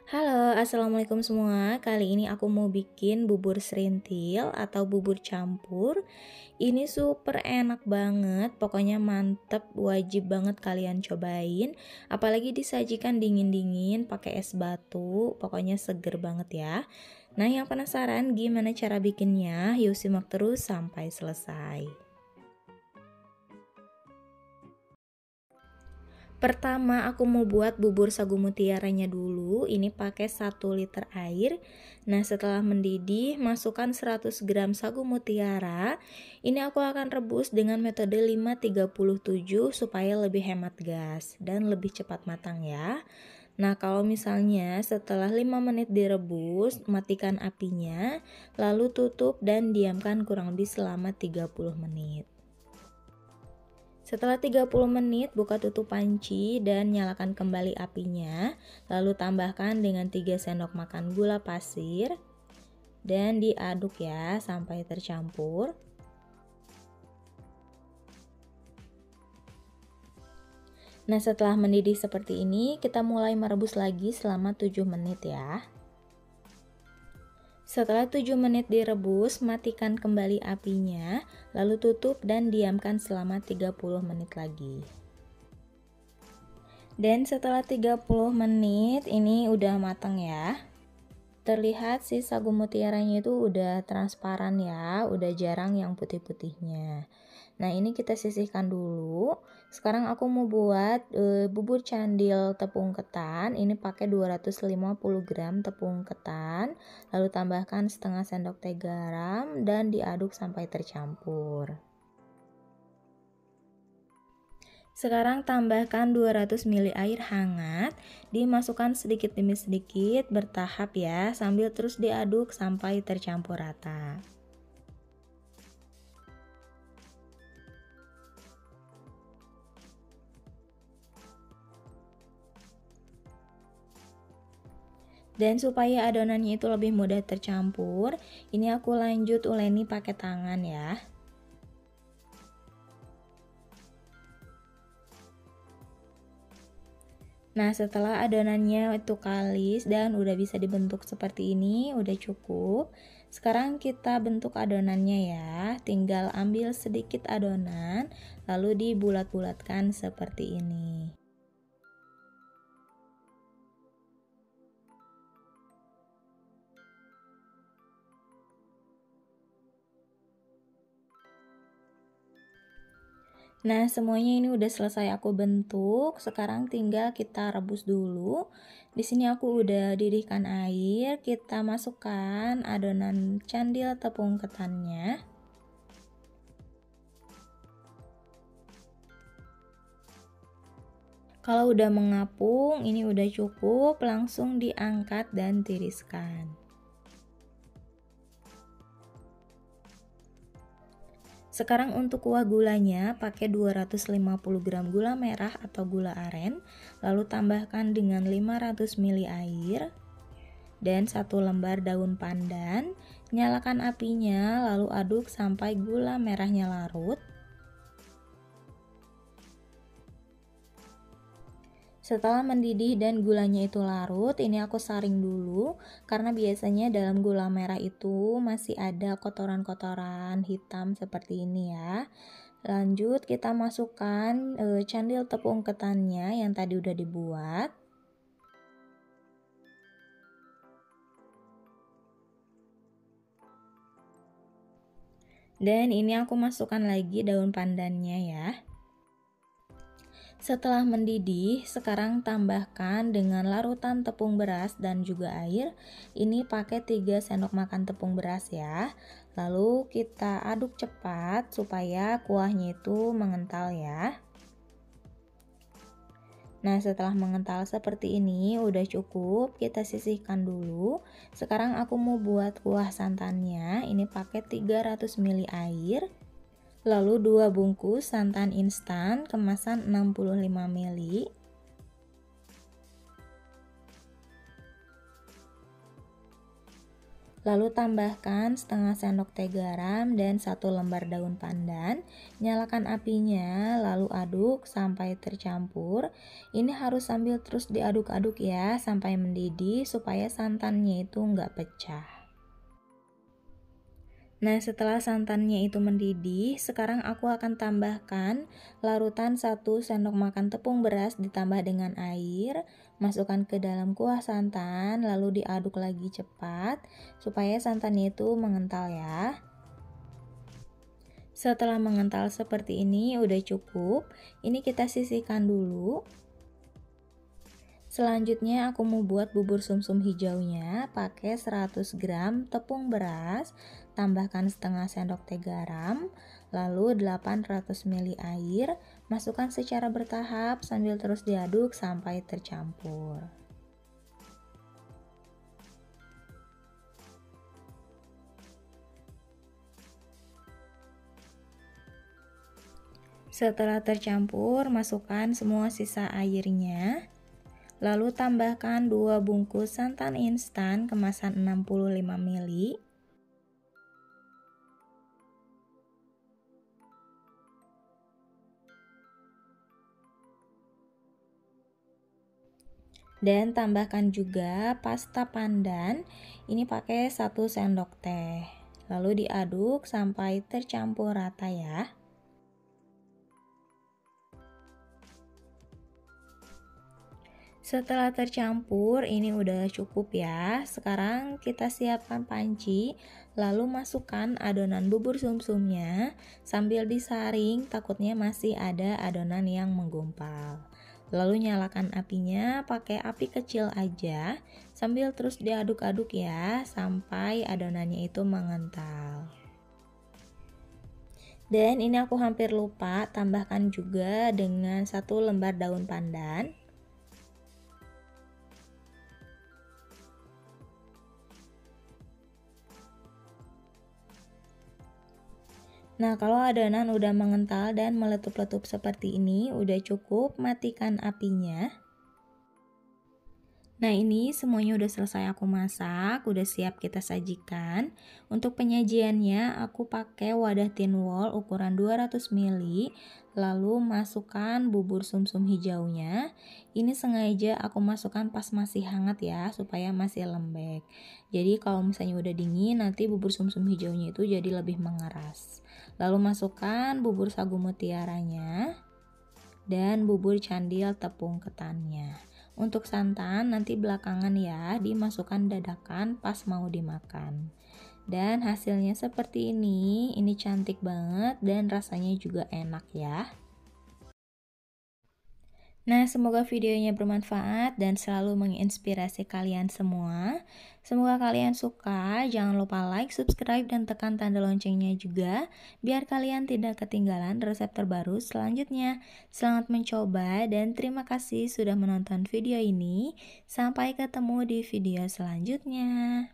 Halo, assalamualaikum semua. Kali ini aku mau bikin bubur serintil atau bubur campur. Ini super enak banget, pokoknya mantep, wajib banget kalian cobain. Apalagi disajikan dingin-dingin pakai es batu, pokoknya seger banget ya. Nah, yang penasaran gimana cara bikinnya? Yuk simak terus sampai selesai. Pertama aku mau buat bubur sagu mutiaranya dulu. Ini pakai 1 liter air. Nah, setelah mendidih, masukkan 100 gram sagu mutiara. Ini aku akan rebus dengan metode 5-37 supaya lebih hemat gas dan lebih cepat matang ya. Nah, kalau misalnya setelah 5 menit direbus, matikan apinya, lalu tutup dan diamkan kurang lebih selama 30 menit. Setelah 30 menit, buka tutup panci dan nyalakan kembali apinya. Lalu tambahkan dengan 3 sendok makan gula pasir dan diaduk ya sampai tercampur. Nah, setelah mendidih seperti ini, kita mulai merebus lagi selama 7 menit ya. Setelah 7 menit direbus, matikan kembali apinya, lalu tutup dan diamkan selama 30 menit lagi. Dan setelah 30 menit ini udah matang ya. Terlihat si sagu mutiaranya itu udah transparan ya, udah jarang yang putih-putihnya. Nah, ini kita sisihkan dulu. Sekarang aku mau buat bubur candil tepung ketan. Ini pakai 250 gram tepung ketan, lalu tambahkan setengah sendok teh garam dan diaduk sampai tercampur. Sekarang tambahkan 200 ml air hangat, dimasukkan sedikit demi sedikit bertahap ya, sambil terus diaduk sampai tercampur rata. Dan supaya adonannya itu lebih mudah tercampur, ini aku lanjut uleni pakai tangan ya. Nah, setelah adonannya itu kalis dan udah bisa dibentuk seperti ini, udah cukup. Sekarang kita bentuk adonannya ya. Tinggal ambil sedikit adonan, lalu dibulat-bulatkan seperti ini. Nah, semuanya ini udah selesai aku bentuk. Sekarang tinggal kita rebus dulu. Di sini aku udah didihkan air. Kita masukkan adonan candil tepung ketannya. Kalau udah mengapung, ini udah cukup, langsung diangkat dan tiriskan. Sekarang untuk kuah gulanya pakai 250 gram gula merah atau gula aren, lalu tambahkan dengan 500 ml air dan 1 lembar daun pandan. Nyalakan apinya lalu aduk sampai gula merahnya larut. Setelah mendidih dan gulanya itu larut, ini aku saring dulu karena biasanya dalam gula merah itu masih ada kotoran-kotoran hitam seperti ini ya. Lanjut kita masukkan candil tepung ketannya yang tadi udah dibuat. Dan ini aku masukkan lagi daun pandannya ya. Setelah mendidih, sekarang tambahkan dengan larutan tepung beras dan juga air. Ini pakai 3 sendok makan tepung beras ya. Lalu kita aduk cepat supaya kuahnya itu mengental ya. Nah, setelah mengental seperti ini udah cukup, kita sisihkan dulu. Sekarang aku mau buat kuah santannya. Ini pakai 300 ml air. Lalu 2 bungkus santan instan kemasan 65 ml. Lalu tambahkan setengah sendok teh garam dan 1 lembar daun pandan. Nyalakan apinya, lalu aduk sampai tercampur. Ini harus sambil terus diaduk-aduk ya, sampai mendidih supaya santannya itu nggak pecah. Nah, setelah santannya itu mendidih, sekarang aku akan tambahkan larutan 1 sendok makan tepung beras ditambah dengan air. Masukkan ke dalam kuah santan, lalu diaduk lagi cepat supaya santannya itu mengental ya. Setelah mengental seperti ini udah cukup. Ini kita sisihkan dulu. Selanjutnya aku mau buat bubur sumsum hijaunya pakai 100 gram tepung beras, tambahkan setengah sendok teh garam, lalu 800 ml air, masukkan secara bertahap sambil terus diaduk sampai tercampur. Setelah tercampur, masukkan semua sisa airnya. Lalu tambahkan 2 bungkus santan instan kemasan 65 ml. Dan tambahkan juga pasta pandan. Ini pakai 1 sendok teh. Lalu diaduk sampai tercampur rata ya. Setelah tercampur, ini udah cukup ya. Sekarang kita siapkan panci, lalu masukkan adonan bubur sumsumnya sambil disaring, takutnya masih ada adonan yang menggumpal. Lalu nyalakan apinya pakai api kecil aja, sambil terus diaduk-aduk ya, sampai adonannya itu mengental. Dan ini aku hampir lupa, tambahkan juga dengan 1 lembar daun pandan. Nah, kalau adonan udah mengental dan meletup-letup seperti ini, udah cukup, matikan apinya. Nah, ini semuanya udah selesai aku masak, udah siap kita sajikan. Untuk penyajiannya, aku pakai wadah tin wall ukuran 200 ml, lalu masukkan bubur sumsum hijaunya. Ini sengaja aku masukkan pas masih hangat ya, supaya masih lembek. Jadi kalau misalnya udah dingin, nanti bubur sumsum hijaunya itu jadi lebih mengeras. Lalu masukkan bubur sagu mutiaranya dan bubur candil tepung ketannya. Untuk santan nanti belakangan ya, dimasukkan dadakan pas mau dimakan. Dan hasilnya seperti ini cantik banget dan rasanya juga enak ya. Nah, semoga videonya bermanfaat dan selalu menginspirasi kalian semua. Semoga kalian suka. Jangan lupa like, subscribe, dan tekan tanda loncengnya juga, biar kalian tidak ketinggalan resep terbaru selanjutnya. Selamat mencoba dan terima kasih sudah menonton video ini. Sampai ketemu di video selanjutnya.